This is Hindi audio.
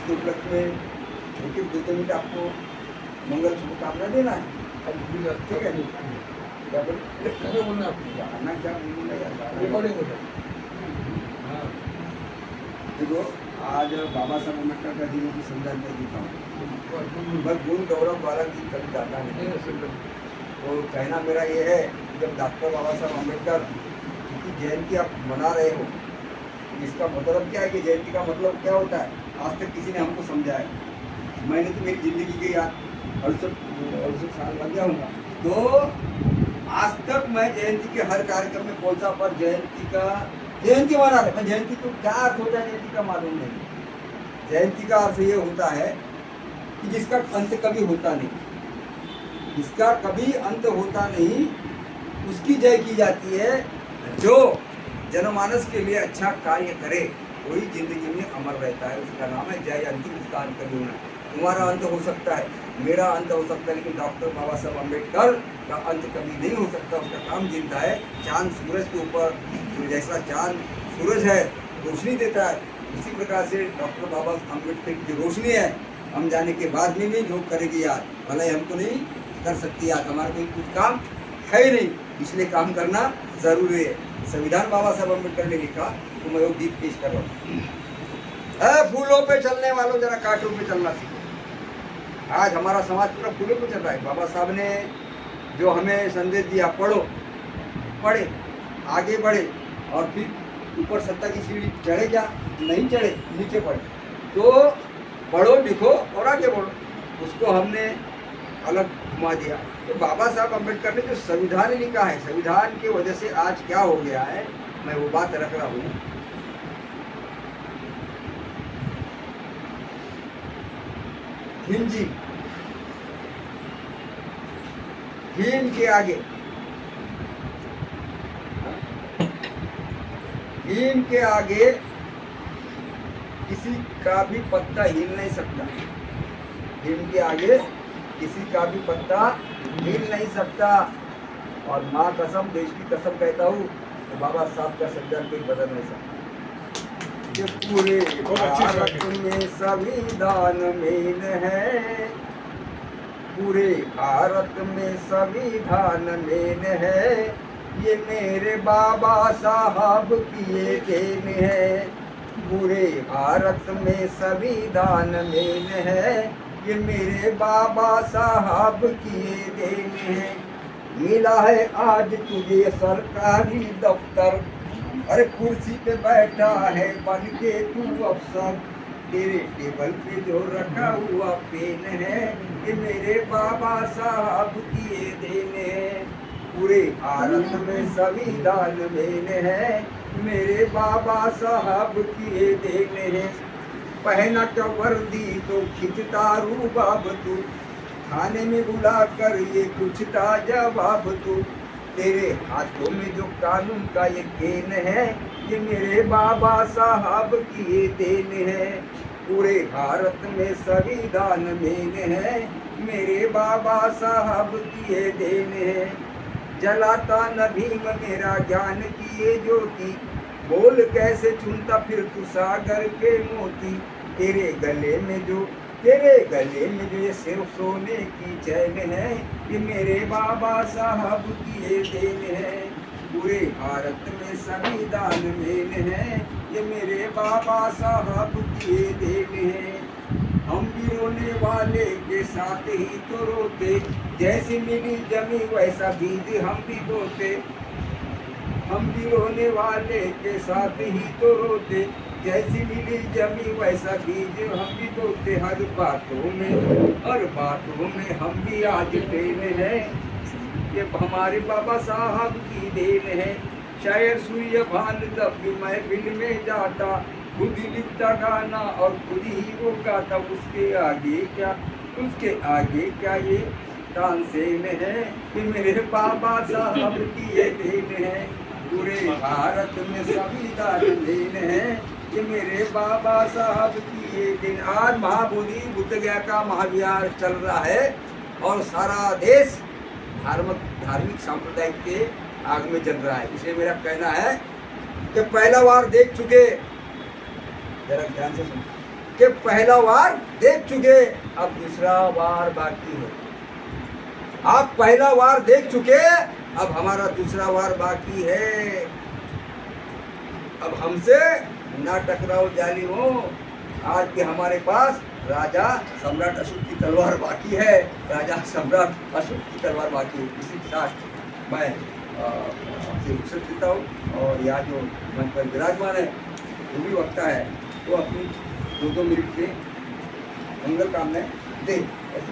इसके उपलक्ष्य में एक 2 मिनट आपको मंगल शुभकामना देना है। ठीक है, क्या बोलना आपको क्या बोलूँगा यार, रिकॉर्डिंग होता है। देखो, आज बाबा साहब अम्बेडकर का जीवन की संदर्भ में जीता हूँ। बस गुण गौरव वाला गीत कभी गाता नहीं। तो कहना मेरा ये है कि जब डॉक्टर बाबा साहब अम्बेडकर की जयंती आप मना रहे हो, इसका मतलब क्या है कि जयंती का मतलब क्या होता है, आज तक किसी ने हमको समझाया। मैंने तो मेरी ज़िंदगी के यार 68 साल लग गया हूँ, तो आज तक मैं जयंती के हर कार्यक्रम में पहुंचा, पर जयंती मना रहे। मैं जयंती को क्या अर्थ होता है जयंती का मालूम नहीं। जयंती का अर्थ ये होता है कि जिसका अंत कभी होता नहीं, जिसका कभी अंत होता नहीं, उसकी जय की जाती है। जो जनमानस के लिए अच्छा कार्य करे वही जिंदगी में अमर रहता है, उसका नाम है जय। अंतिम उसका अंत कभी होना। तुम्हारा अंत हो सकता है, मेरा अंत हो सकता है, लेकिन डॉक्टर बाबा साहब अम्बेडकर का अंत कभी नहीं हो सकता। उसका काम जिंदा है। चांद सूरज के ऊपर जैसा चांद सूरज है रोशनी देता है, उसी प्रकार से डॉक्टर बाबा अम्बेडकर की जो रोशनी है, हम जाने के बाद में भी जो करेगी यार, भले हमको नहीं कर सकती यार, हमारा कोई कुछ काम है ही नहीं, इसलिए काम करना जरूरी है। संविधान बाबा साहब अम्बेडकर ने लिखा, तो मैं वो गीत पेश कर रहा हूँ। फूलों पे चलने वालों जरा कांटों पे चलना सीखो। आज हमारा समाज पूरा फूलों पे चल रहा है। बाबा साहब ने जो हमें संदेश दिया, पढ़े, आगे बढ़े, और फिर ऊपर सत्ता की सीढ़ी चढ़े, क्या नहीं चढ़े, नीचे पढ़े। तो पढ़ो लिखो और आगे बढ़ो, उसको हमने अलग घुमा दिया। तो बाबा साहब अम्बेडकर ने जो संविधान लिखा है, संविधान की वजह से आज क्या हो गया है, मैं वो बात रख रहा हूँ। हिंजी हिम के आगे, हिम के आगे किसी का भी पत्ता हिल नहीं सकता। हिम के आगे किसी का भी पत्ता हिल नहीं सकता। और माँ कसम, देश की कसम कहता हूँ, तो बाबा साहब का संविधान कोई बदल नहीं सकता। पूरे भारत में संविधान मेन है, पूरे भारत में संविधान मेन है, ये मेरे बाबा साहब की ये देन है। पूरे भारत में संविधान मेन है, ये मेरे बाबा साहब की ये देन है। मिला है आज तुझे सरकारी दफ्तर, अरे कुर्सी पे बैठा है बन के तू अफसर, तेरे टेबल पे जो रखा हुआ पेन है, ये मेरे बाबा साहब की ये देन है। पूरे भारत में संविधान मेन है, मेरे बाबा साहब की ये देन है। पहना क्या वर्दी तो खिंचता रूबाब तू, थाने में बुला कर ये पूछता जवाब तू, तेरे हाथों में जो कानून का ये केन है, ये मेरे बाबा साहब की ये देन है। पूरे भारत में संविधान मेन है, मेरे बाबा साहब की ये देन है। जलाता न भीम मेरा ज्ञान की ये ज्योति, बोल कैसे चुनता फिर तू सागर के मोती, तेरे गले में जो ये सिर्फ सोने की चैन है, ये मेरे बाबा साहब की ये देन है। पूरे भारत में संविधान मेन है, ये मेरे बाबा साहब की ये देन है। हम भी रोने वाले के साथ ही तो रोते, जैसी मिली जमी वैसा बीज हम भी बोते। हम भी रोने वाले के साथ ही तो रोते, जैसी मिली जमी वैसा बीज हम भी बोते। हर बातों में हम भी आज देन है, ये हमारे बाबा साहब की देन है। शायर सूर्य भान जब भी महफिल में जाता, खुद ही लिखता गाना और खुद ही वो गाता, उसके आगे क्या ये तानसेन है, ये मेरे बाबा साहब की ये देन है। पूरे भारत में संविधान मेन है, ये मेरे बाबा साहब की ये दिन। आज महाबोधि बुद्ध गया का महाविहार चल रहा है और सारा देश धार्मिक सांप्रदायिक के आग में जल रहा है। इसलिए मेरा कहना है कि पहला बार देख चुके, जरा ध्यान से सुनो, कि पहला वार देख चुके, अब दूसरा वार बाकी है। आप पहला वार देख चुके, अब हमारा दूसरा वार बाकी है। अब हमसे ना टकराओ जालिमो। आज भी हमारे पास राजा सम्राट अशोक की तलवार बाकी है, राजा सम्राट अशोक की तलवार बाकी है। इसी के साथ मैं आपसे रुखसत देता हूँ। और यहाँ जो मंच पर विराजमान है वो भी वक्ता है, वो अपनी 2-2 मिनट के मंगल कामनाएं दे। ऐसे